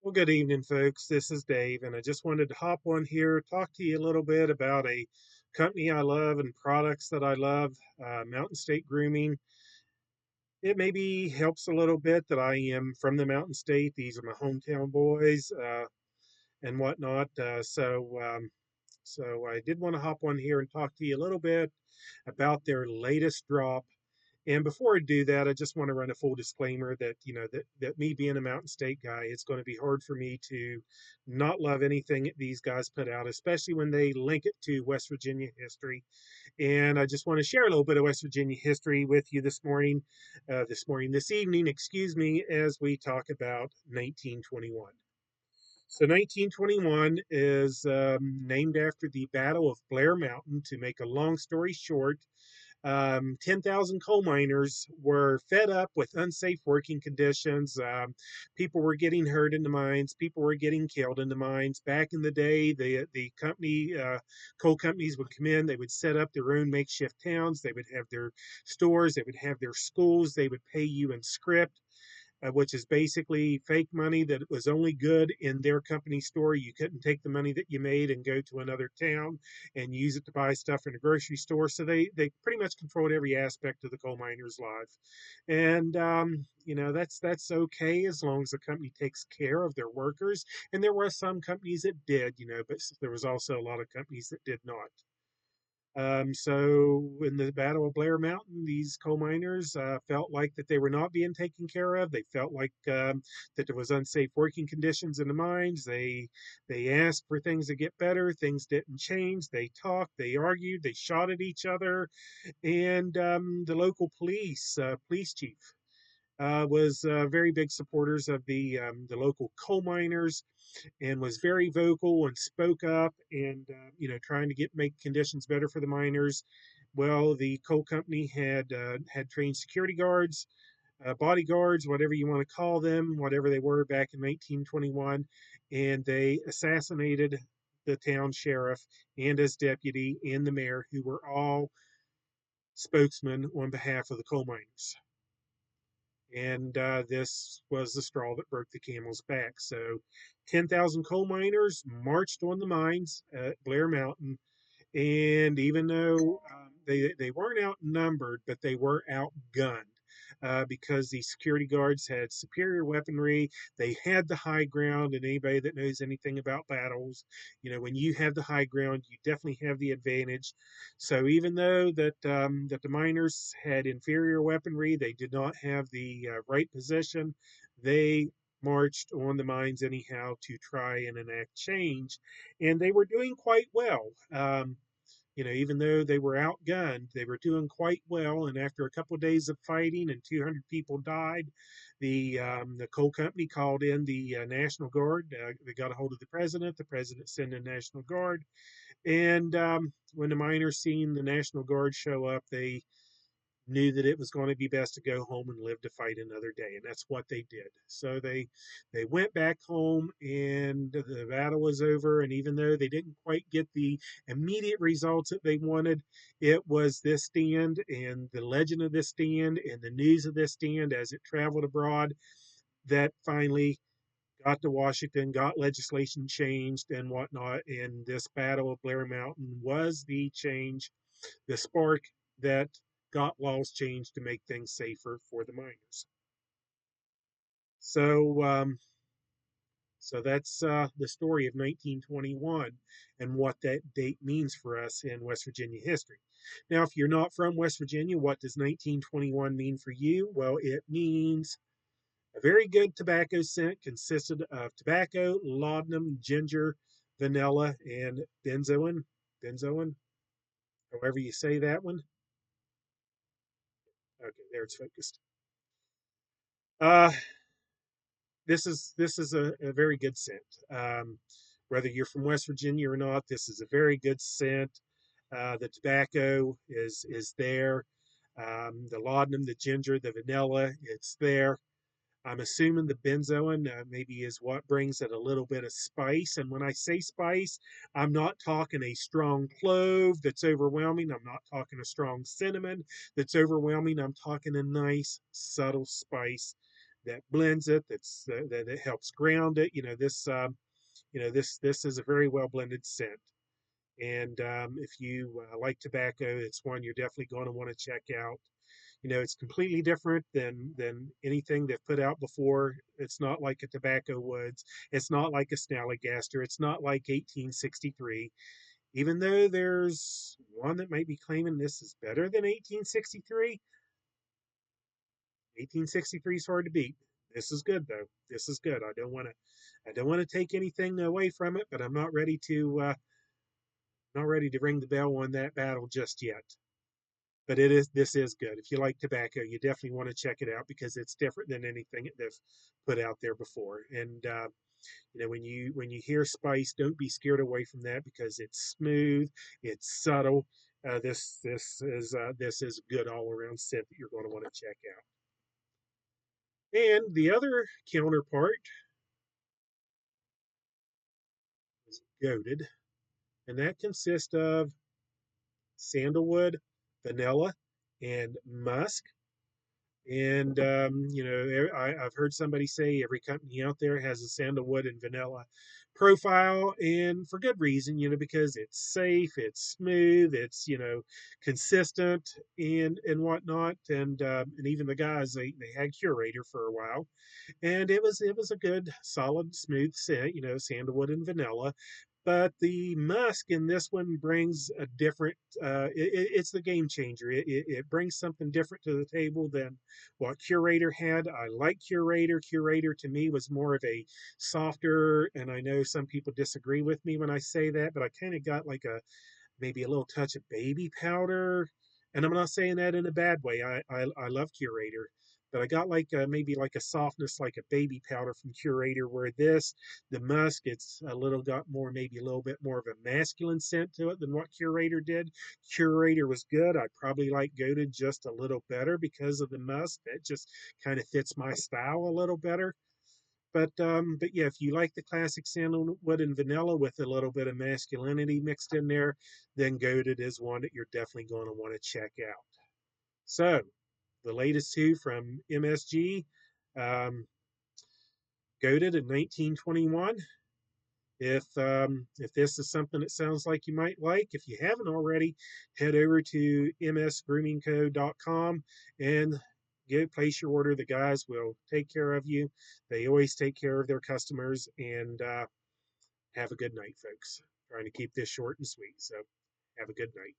Well, good evening, folks. This is Dave, and I just wanted to hop on here, talk to you a little bit about a company I love and products that I love, Mountain State Grooming. It maybe helps a little bit that I am from the Mountain State. These are my hometown boys and whatnot. So I did want to hop on here and talk to you a little bit about their latest drop. And before I do that, I just want to run a full disclaimer that, that me being a Mountain State guy, it's going to be hard for me to not love anything that these guys put out, especially when they link it to West Virginia history. And I just want to share a little bit of West Virginia history with you this evening, excuse me, as we talk about 1921. So 1921 is named after the Battle of Blair Mountain. To make a long story short, 10,000 coal miners were fed up with unsafe working conditions. People were getting hurt in the mines. People were getting killed in the mines. Back in the day, coal companies would come in. They would set up their own makeshift towns. They would have their stores. They would have their schools. They would pay you in script, which is basically fake money that was only good in their company store. You couldn't take the money that you made and go to another town and use it to buy stuff in a grocery store. So they pretty much controlled every aspect of the coal miner's life. And that's okay as long as the company takes care of their workers. And there were some companies that did, but there was also a lot of companies that did not. So in the Battle of Blair Mountain, these coal miners felt like that they were not being taken care of. They felt like that there was unsafe working conditions in the mines. They asked for things to get better. Things didn't change. They talked. They argued. They shot at each other. And the local police chief, was very big supporters of the local coal miners, and was very vocal and spoke up and trying to make conditions better for the miners. Well, the coal company had trained security guards, bodyguards, whatever you want to call them, whatever they were back in 1921, and they assassinated the town sheriff and his deputy and the mayor, who were all spokesmen on behalf of the coal miners. And this was the straw that broke the camel's back. So 10,000 coal miners marched on the mines at Blair Mountain. And even though they weren't outnumbered, but they were outgunned. Because the security guards had superior weaponry. They had the high ground, and anybody that knows anything about battles, when you have the high ground, you definitely have the advantage. So even though that the miners had inferior weaponry, they did not have the right position. They marched on the mines anyhow to try and enact change, and they were doing quite well. Even though they were outgunned, they were doing quite well. And after a couple of days of fighting and 200 people died, the coal company called in the National Guard. They got a hold of the president. The president sent in National Guard. And when the miners seen the National Guard show up, they knew that it was going to be best to go home and live to fight another day, and that's what they did. So they went back home, and the battle was over. And even though they didn't quite get the immediate results that they wanted, it was this stand and the legend of this stand and the news of this stand as it traveled abroad that finally got to Washington, got legislation changed and whatnot. And this Battle of Blair Mountain was the change, the spark that got laws changed to make things safer for the miners. So, so that's the story of 1921 and what that date means for us in West Virginia history. Now, if you're not from West Virginia, what does 1921 mean for you? Well, it means a very good tobacco scent consisted of tobacco, laudanum, ginger, vanilla, and benzoin, however you say that one. Okay, there it's focused. Uh, this is a very good scent. Whether you're from West Virginia or not, this is a very good scent. The tobacco is there. The laudanum, the ginger, the vanilla, it's there. I'm assuming the benzoin maybe is what brings it a little bit of spice. And when I say spice, I'm not talking a strong clove that's overwhelming. I'm not talking a strong cinnamon that's overwhelming. I'm talking a nice, subtle spice that blends it, that it helps ground it. This is a very well blended scent. And if you like tobacco, it's one you're definitely going to want to check out. It's completely different than anything they've put out before. It's not like a tobacco woods. It's not like a Snallygaster. It's not like 1863. Even though there's one that might be claiming this is better than 1863, 1863 is hard to beat. This is good though. This is good. I don't want to take anything away from it, but I'm not ready to ring the bell on that battle just yet. But this is good. If you like tobacco, you definitely want to check it out because it's different than anything they've put out there before. And when you hear spice, don't be scared away from that because it's smooth, it's subtle. This is a good all around scent that you're going to want to check out. And the other counterpart is goaded, and that consists of sandalwood, vanilla, and musk. And I've heard somebody say every company out there has a sandalwood and vanilla profile, and for good reason, because it's safe, it's smooth, it's consistent and whatnot. And even the guys they had Curator for a while, and it was a good, solid, smooth scent, sandalwood and vanilla. But the musk in this one brings a different. It's the game changer. It brings something different to the table than what Curator had. I like Curator. Curator to me was more of a softer, and I know some people disagree with me when I say that, but I kind of got like maybe a little touch of baby powder. And I'm not saying that in a bad way. I love Curator, but I got like maybe like a softness like a baby powder from Curator. Where the musk, it's a little got more, maybe a little bit more of a masculine scent to it than what Curator did. Curator was good. I probably like Goated just a little better because of the musk. That just kind of fits my style a little better. But yeah, if you like the classic sandalwood and vanilla with a little bit of masculinity mixed in there, then Goated is one that you're definitely going to want to check out. So, the latest two from MSG, um, Goated in 1921. If this is something that sounds like you might like, if you haven't already, head over to msgroomingco.com and place your order. The guys will take care of you. They always take care of their customers. And have a good night, folks. Trying to keep this short and sweet. So have a good night.